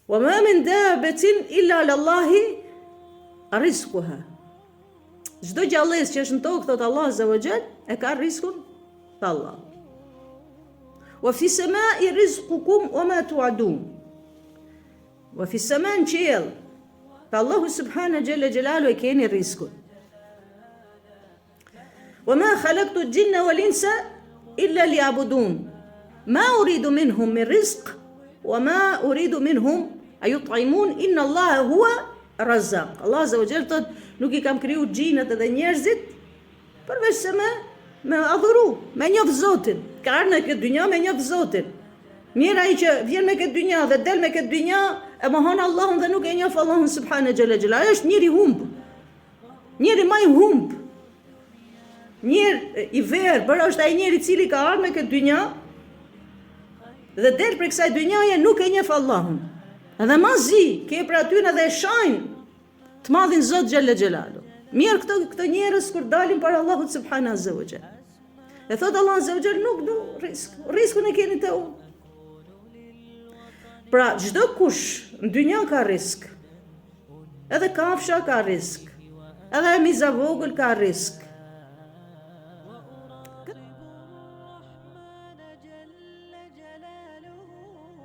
Wa ma min dabatin illa ala Allahi rizquha. Çdo gjallëz që është në tokë, thot Allah azza wa jall, e ka rizkun të Allah. Wa fi samai rizqukum wa ma tu'adun. Wa fi sama në qiell, të Allahu subhanahu jalla jalalu e keni rizkun. Wa ma khalaqtu al-jinna wal insa illa liya'budun. Ma uridu minhum min rizq wa ma uridu minhum ayut'imun inna Allaha huwa Razzaq. Allah azza wa jalla thot, nuk I kam kriju gjinët edhe njerëzit përveç se me adhuru, me njoh Zotin. Ka ardhur në këtë dynja me njoh Zotin. Mirë ai që vjen me këtë dynja dhe del me këtë dynja e mohon Allahun dhe nuk e njoh Allahun subhanahu jalla jalla. Ai është njëri humb. Njëri më I humb. Njëri I verë, por është ai njëri I cili ka ardhur me këtë dynja dhe del për kësaj dynjaje nuk e njeh Allahun. Edhe mazi, ke për aty edhe e shajnë të madhin Zot xhalla xhelalu. Mirë këto njerëz kur dalin para Allahut subhanahu azza wa jall. E thot Allah azza wa jall nuk do risk. Riskun e keni te unë. Pra çdo kush në dynja ka risk. Edhe kafsha ka risk. Edhe miza vogël ka risk.